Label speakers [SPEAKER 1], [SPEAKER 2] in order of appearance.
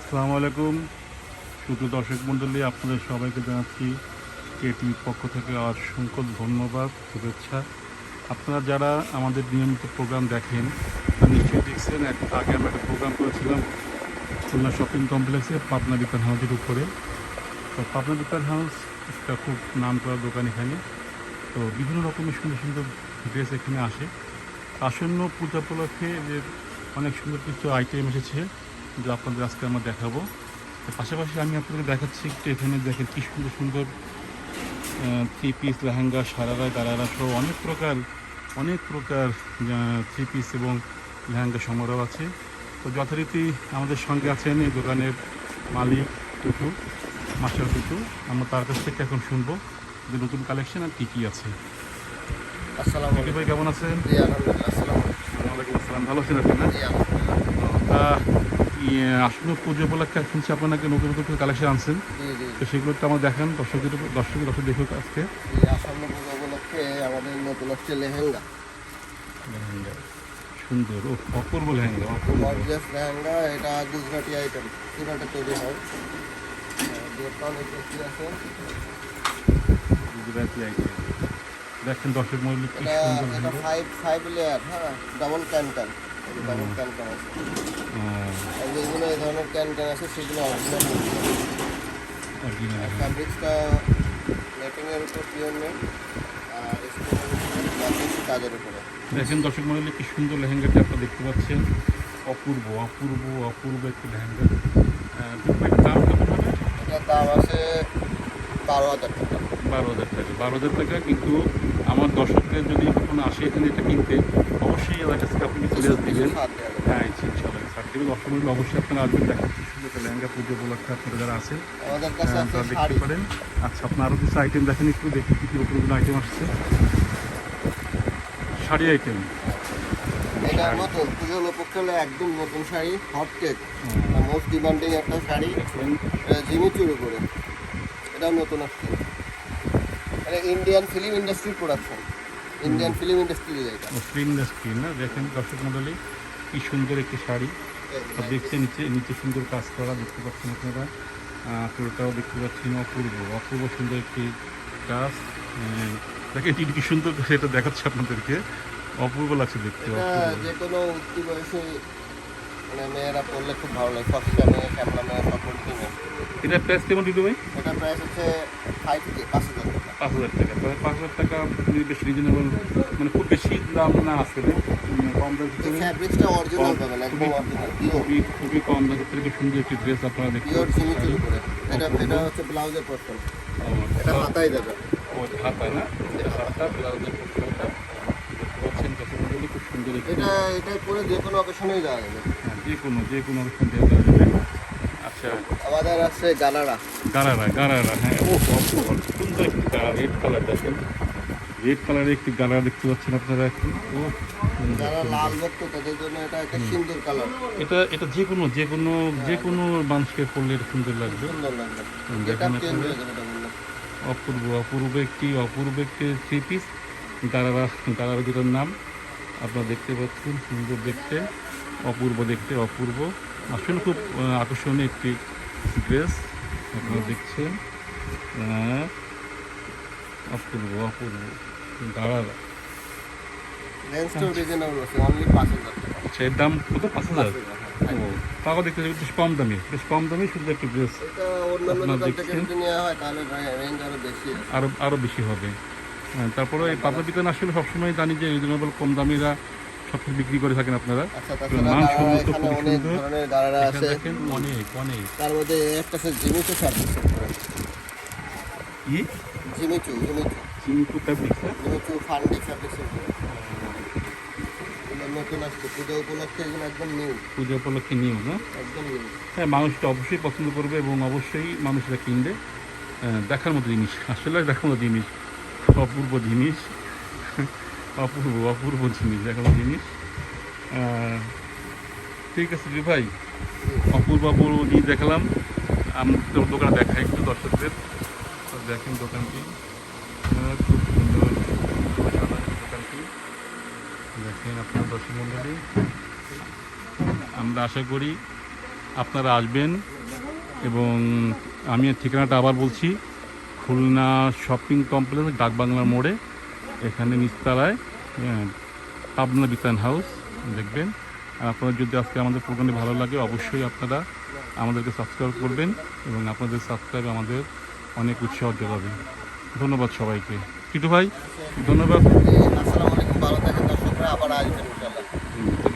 [SPEAKER 1] আসসালামু আলাইকুম সুপ্রিয় দর্শক মণ্ডলী, আপনাদের সবাইকে জানাচ্ছি কেটিভির পক্ষ থেকে অসংখ্য ধন্যবাদ, শুভেচ্ছা। আপনারা যারা আমাদের নিয়মিত প্রোগ্রাম দেখেন তারা নিশ্চয়ই দেখছেন, আগে আমরা একটা প্রোগ্রাম করেছিলাম খুলনা শপিং কমপ্লেক্সে পাবনা বিতান হাউসের উপরে। তো পাবনা বিতান হাউস একটা খুব নাম করা দোকান এখানে। তো বিভিন্ন রকমের সুন্দর সুন্দর ড্রেস এখানে আসে। আসন্ন পূজা উপলক্ষে যে অনেক সুন্দর কিছু আইটেম এসেছে, যা আপনাদের আজকে আমরা দেখাবো। পাশাপাশি আমি আপনাদের দেখাচ্ছি একটু, এখানে দেখেন কি সুন্দর সুন্দর থ্রি পিস, লেহেঙ্গা, সারারা, গারারা সহ অনেক প্রকার থ্রি পিস এবং লেহেঙ্গা সমারোহ আছে। তো যথারীতি আমাদের সঙ্গে আছেন এই দোকানের মালিক টুটু, মাস্টার টুটু। আমরা তার কাছ থেকে এখন শুনবো যে নতুন কালেকশন আর কী কী আছে।
[SPEAKER 2] আসসালামু
[SPEAKER 1] টুটু ভাই কেমন আছেন?
[SPEAKER 2] জি আলহামদুলিল্লাহ। আসসালামু
[SPEAKER 1] ওয়ালাইকুম আসসালাম, ভালো আছেন আপনি? না,
[SPEAKER 2] জি আলহামদুলিল্লাহ।
[SPEAKER 1] আসন্ন পুজো উপলক্ষে শুনছি আপনার নাকি নতুন নতুন কালেকশন আনছেন।
[SPEAKER 2] জি জি
[SPEAKER 1] তো সেগুলো একটু আমার দেখান, দর্শক দেখুক আজকে।
[SPEAKER 2] জি আসন্ন পুজো উপলক্ষে আমাদের নতুন হচ্ছে লেহেঙ্গা,
[SPEAKER 1] লেহেঙ্গা সুন্দর, ও অপূর্ব লেহেঙ্গা, অপূর্ব
[SPEAKER 2] গর্জিয়াস লেহেঙ্গা। এটা গুজরাটি আইটেম, সুরাটে তৈরি হয়। ডেটটা অনেক বেশি আছে।
[SPEAKER 1] গুজরাটি আইটেম। দেখেন দর্শক মন্ডলী কি
[SPEAKER 2] এটা
[SPEAKER 1] সুন্দর
[SPEAKER 2] এটা
[SPEAKER 1] লেহেঙ্গা।
[SPEAKER 2] ফাইভ লেয়ার, হ্যাঁ, ডাবল ক্যান ডাবল ক্যান আছে। আর যেগুলো এই ধরনের ক্যান আছে সেগুলো অরিজিনাল।
[SPEAKER 1] অরিজিনাল
[SPEAKER 2] ফ্যাব্রিক্সটা নেটিংয়ের উপর পিওর নেই, আর স্টোনের উপরে কাজের উপরে।
[SPEAKER 1] দেখেন দর্শক মন্ডলী কি সুন্দর লেহেঙ্গাটি আপনারা দেখতে পাচ্ছেন। অপূর্ব অপূর্ব অপূর্ব একটি লেহেঙ্গা। দাম কেমন হবে?
[SPEAKER 2] এটার দাম আছে 12,000 টাকা।
[SPEAKER 1] 12,000 টাকা। 12,000 টাকা, কিন্তু আমার দর্শকদের যদি কখনো আসে এখানে এটা কিনতে, অবশ্যই এলাকা থেকে আপনি চলে দিবেন। হ্যাঁ, ইনশাআল্লাহ ছাড় দেবেন। দর্শক মন্ডলী অবশ্যই আপনারা আসবেন, দেখেন কি সুন্দর একটা লেহেঙ্গা পুজো উপলক্ষে আপনারা যারা আছেন
[SPEAKER 2] আমাদের কাছে আছে
[SPEAKER 1] তারা দেখতে
[SPEAKER 2] শাড়ি।
[SPEAKER 1] পারেন। আচ্ছা, আপনার আরও কিছু আইটেম দেখেন, একটু দেখি কী কী নতুন নতুন আইটেম আসছে। শাড়ি আইটেম,
[SPEAKER 2] এটা নতুন পুজোর উপলক্ষে হলে একদম নতুন sari, hot cake, most demanding একটা শাড়ি,
[SPEAKER 1] দেখেন
[SPEAKER 2] জিমিচুর উপরে। এটাও নতুন আসছে। এটা ইন্ডিয়ান ফিল্ম ইন্ডাস্ট্রির প্রোডাকশন, ইন্ডিয়ান ফিল্ম ইন্ডাস্ট্রির এটা।
[SPEAKER 1] মুসলিম স্ক্রিন না, দেখেন দর্শক মন্ডলী কি সুন্দর একটি শাড়ি। আর দেখতে নিচে নিচে সুন্দর কাজ করা দেখতে পাচ্ছেন আপনারা। পুরোটাও দেখতে পাচ্ছেন অপূর্ব অপূর্ব সুন্দর একটি কাজ। দেখেন এটি কি সুন্দর সেটা দেখাচ্ছে আপনাদেরকে, অপূর্ব লাগছে দেখতে।
[SPEAKER 2] এটা
[SPEAKER 1] অপূর্ব,
[SPEAKER 2] যে কোনো উঠতি বয়সী মানে মেয়েরা পরলে খুব ভালো লাগে, ফর্সা মেয়ে, শ্যামলা মেয়ে, সকল কিনে।
[SPEAKER 1] এটার প্রাইস কেমন দিতে ভাই?
[SPEAKER 2] এটা প্রাইস হচ্ছে 5,000 টাকা।
[SPEAKER 1] 5,000 টাকা। তাহলে 5,000 টাকা বেশ রিজনেবল, মানে খুব বেশি দাম না আসলে, কম দামের ভিতরে
[SPEAKER 2] ফ্যাব্রিক্সটা অরিজিনাল পাবেন, একদম অরিজিনাল পিওর।
[SPEAKER 1] খুবই কম দামের ভিতরে খুব সুন্দর একটি ড্রেস আপনারা দেখতে
[SPEAKER 2] পিওর
[SPEAKER 1] পাচ্ছেন।
[SPEAKER 2] জিমিচুর উপরে। এটা
[SPEAKER 1] অপূর্ব।
[SPEAKER 2] এটা হচ্ছে ব্লাউজের পোর্শন,
[SPEAKER 1] ও,
[SPEAKER 2] এটা হাতায় দেবে।
[SPEAKER 1] ও হাতায় না, এটা হাতটা ব্লাউজের পোর্শনটা দেখতে পাচ্ছেন। দর্শক মন্ডলী খুব সুন্দর একটি,
[SPEAKER 2] এটা পরে যে কোনো অকেশনেই যাওয়া যাবে।
[SPEAKER 1] হ্যাঁ, যে কোনো অনুষ্ঠান দেওয়া যাবে। আচ্ছা,
[SPEAKER 2] আমাদের আছে গালারা।
[SPEAKER 1] গারারা, হ্যাঁ, ও অপূর্ব সুন্দর একটি গারা, রেড কালার দেখেন, রেড কালারের একটি গারা দেখতে পাচ্ছেন আপনারা এখন। ও
[SPEAKER 2] যারা লাল ভক্ত তাদের জন্য এটা একটা সুন্দর কালার,
[SPEAKER 1] এটা এটা যে কোনো মানুষকে পরলে এটা সুন্দর লাগবে।
[SPEAKER 2] সুন্দর লাগবে। এটা
[SPEAKER 1] দেখেন
[SPEAKER 2] চেঞ্জ
[SPEAKER 1] আপনারা,
[SPEAKER 2] হয়ে যাবে এটা বললে।
[SPEAKER 1] অপূর্ব একটি থ্রি পিস গারারা যেটার নাম আপনারা দেখতে পাচ্ছেন। সুন্দর দেখতে, অপূর্ব আসলে খুব আকর্ষণীয় একটি ড্রেস আপনারা দেখছেন। অপূর্ব গারারা।
[SPEAKER 2] রেঞ্জটাও রিজনেবল আছে, অনলি 5,000 টাকা।
[SPEAKER 1] আচ্ছা, এর দাম কত? 5,000।
[SPEAKER 2] 5,000,
[SPEAKER 1] ও, তাও দেখতে বেশ কম দামি সুন্দর একটি ড্রেস
[SPEAKER 2] এটা অন্যান্য
[SPEAKER 1] আপনারা
[SPEAKER 2] দোকান থেকে
[SPEAKER 1] দেখছেন।
[SPEAKER 2] যদি নেওয়া হয় তাহলে রেঞ্জ আরো বেশি আছে।
[SPEAKER 1] আরও বেশি হবে। হ্যাঁ, তারপরে এই পাবনা বিতান আসলে সবসময় জানি যে রিজনেবল কম দামিরা সব কিছু বিক্রি করে থাকেন আপনারা।
[SPEAKER 2] আচ্ছা, তাছাড়া
[SPEAKER 1] মান
[SPEAKER 2] গালারা
[SPEAKER 1] সম্মত,
[SPEAKER 2] এখানে
[SPEAKER 1] খুব
[SPEAKER 2] অনেক
[SPEAKER 1] সুন্দর।
[SPEAKER 2] ধরনের গালারা
[SPEAKER 1] এখানে
[SPEAKER 2] আছে।
[SPEAKER 1] দেখেন অনেক
[SPEAKER 2] তার মধ্যে একটা আছে জিমিচু ফ্যাব্রিক্সের উপরে।
[SPEAKER 1] ই
[SPEAKER 2] জিমিচু
[SPEAKER 1] চিনিপুর ফ্যাব্রিক্স।
[SPEAKER 2] জিমিচু ফান্ডি ফ্যাব্রিক্সের উপরে। এগুলো নতুন আসছে পূজা উপলক্ষে, এগুলো একদম নিউ,
[SPEAKER 1] পুজো উপলক্ষে নিউ না?
[SPEAKER 2] একদম নিউ।
[SPEAKER 1] হ্যাঁ, মানুষটা অবশ্যই পছন্দ করবে এবং অবশ্যই মানুষরা কিনবে। দেখার মতো জিনিস, আসলে দেখার মতো জিনিস, অপূর্ব জিনিস, অপূর্ব জিনিস, দেখার মতো জিনিস। ঠিক আছে রে ভাই, অপূর্ব জিনিস দেখালাম। আমরা দোকানে দেখাই একটু দর্শকদের। তো দেখেন দোকানটি খুব সুন্দর সাজানো দোকানটি। দেখেন আপনার দর্শক মণ্ডলী, আমরা আশা করি আপনারা আসবেন। এবং আমি ঠিকানাটা আবার বলছি, খুলনা শপিং কমপ্লেক্স ডাকবাংলার মোড়ে, এখানে নিচতলায় পাবনা বিতান হাউস দেখবেন। আর আপনারা যদি আজকে আমাদের প্রোগ্রামটি ভালো লাগে অবশ্যই আপনারা আমাদেরকে সাবস্ক্রাইব করবেন এবং আপনাদের সাবস্ক্রাইব আমাদের অনেক উৎসাহ যোগাবে। ধন্যবাদ সবাইকে। টিটু ভাই ধন্যবাদ।
[SPEAKER 2] আসসালামু আলাইকুম, ভালো থাকেন দর্শকরা, আবার আসবেন ইনশাআল্লাহ।